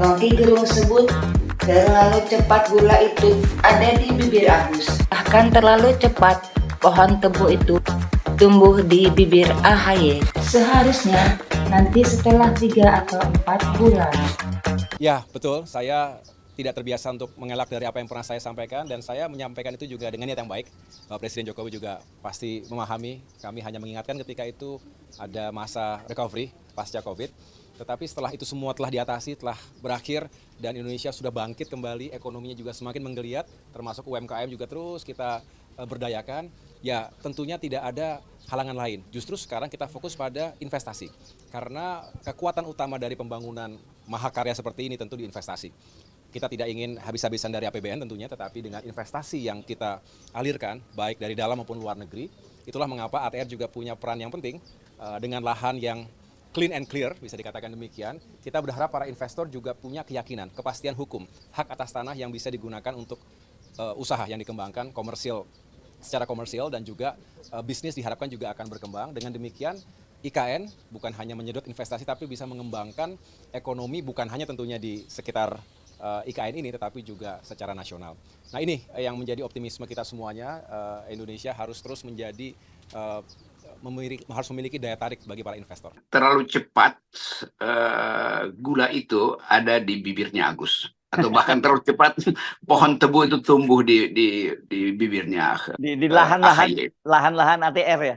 Rocky Gerung sebut terlalu cepat gula itu ada di bibir Agus. Bahkan terlalu cepat pohon tebu itu tumbuh di bibir AHY. Seharusnya nanti setelah 3 atau 4 bulan. Ya, betul. Saya tidak terbiasa untuk mengelak dari apa yang pernah saya sampaikan, dan saya menyampaikan itu juga dengan niat yang baik. Presiden Jokowi juga pasti memahami, kami hanya mengingatkan ketika itu ada masa recovery pasca COVID. Tetapi setelah itu semua telah diatasi, telah berakhir, dan Indonesia sudah bangkit kembali, ekonominya juga semakin menggeliat, termasuk UMKM juga terus kita berdayakan. Ya, tentunya tidak ada halangan lain. Justru sekarang kita fokus pada investasi. Karena kekuatan utama dari pembangunan mahakarya seperti ini tentu di investasi. Kita tidak ingin habis-habisan dari APBN tentunya, tetapi dengan investasi yang kita alirkan, baik dari dalam maupun luar negeri, itulah mengapa ATR juga punya peran yang penting. Dengan lahan yang clean and clear, bisa dikatakan demikian, kita berharap para investor juga punya keyakinan, kepastian hukum, hak atas tanah yang bisa digunakan untuk usaha yang dikembangkan, secara komersial, dan juga bisnis diharapkan juga akan berkembang. Dengan demikian, IKN bukan hanya menyedot investasi, tapi bisa mengembangkan ekonomi bukan hanya tentunya di sekitar IKN ini, tetapi juga secara nasional. Nah, ini yang menjadi optimisme kita semuanya. Indonesia harus terus menjadi harus memiliki daya tarik bagi para investor. Terlalu cepat gula itu ada di bibirnya Agus, atau bahkan terlalu cepat pohon tebu itu tumbuh di bibirnya di AHY. lahan-lahan ATR ya.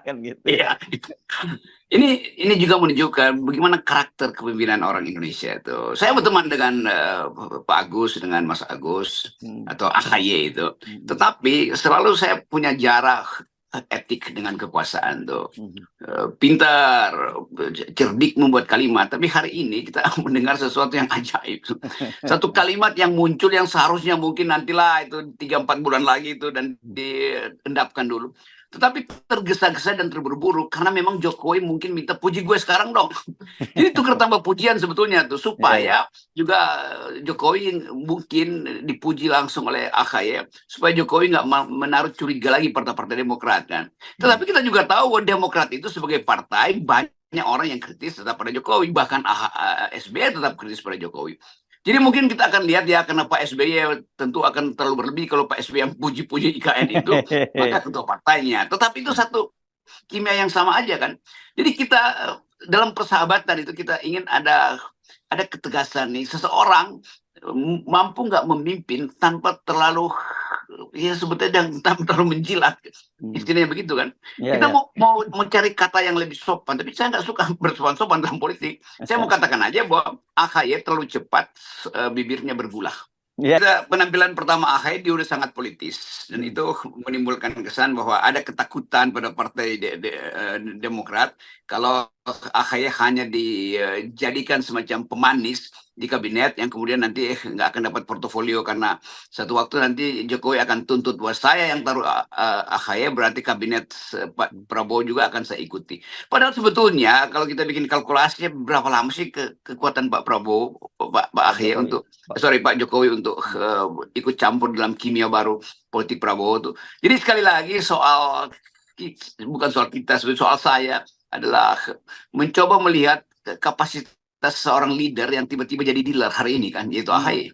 Kan gitu. Iya. Ini juga menunjukkan bagaimana karakter kepemimpinan orang Indonesia itu. Saya berteman dengan Pak Agus, dengan Mas Agus atau AHY itu. Tetapi selalu saya punya jarak etik dengan kekuasaan tuh. Pintar, cerdik membuat kalimat, tapi hari ini kita mendengar sesuatu yang ajaib. Satu kalimat yang muncul yang seharusnya mungkin nantilah itu 3-4 bulan lagi itu dan diendapkan dulu. Tetapi tergesa-gesa dan terburu-buru karena memang Jokowi mungkin minta puji gue sekarang dong. Jadi tukar tambah pujian sebetulnya tuh supaya juga Jokowi mungkin dipuji langsung oleh AHY supaya Jokowi nggak menaruh curiga lagi partai-partai Demokrat kan. Tetapi kita juga tahu bahwa Demokrat itu sebagai partai banyak orang yang kritis tetap pada Jokowi, bahkan SBY tetap kritis pada Jokowi. Jadi mungkin kita akan lihat ya, karena Pak SBY tentu akan terlalu berlebih kalau Pak SBY yang puji-puji IKN itu, maka ketua partainya. Tetapi itu satu kimia yang sama aja kan. Jadi kita dalam persahabatan itu kita ingin ada ketegasan nih, seseorang mampu nggak memimpin tanpa terlalu ya sebetulnya tanpa terlalu menjilat, istilahnya begitu kan. Kita mau mencari kata yang lebih sopan, tapi saya nggak suka bersopan-sopan dalam politik. Saya mau katakan aja bahwa AHY terlalu cepat bibirnya bergulah. Penampilan pertama AHY dia udah sangat politis, dan itu menimbulkan kesan bahwa ada ketakutan pada partai Demokrat kalau AHY hanya dijadikan semacam pemanis di kabinet yang kemudian nanti nggak akan dapat portofolio, karena satu waktu nanti Jokowi akan tuntut bahwa saya yang taruh AHY, berarti kabinet Pak Prabowo juga akan saya ikuti. Padahal sebetulnya kalau kita bikin kalkulasinya berapa lama sih kekuatan Pak Prabowo, Pak AHY Pak Jokowi untuk ikut campur dalam kimia baru politik Prabowo tuh. Jadi sekali lagi bukan soal kita, soal saya adalah mencoba melihat kapasitas seorang leader yang tiba-tiba jadi dealer hari ini kan, yaitu AHY.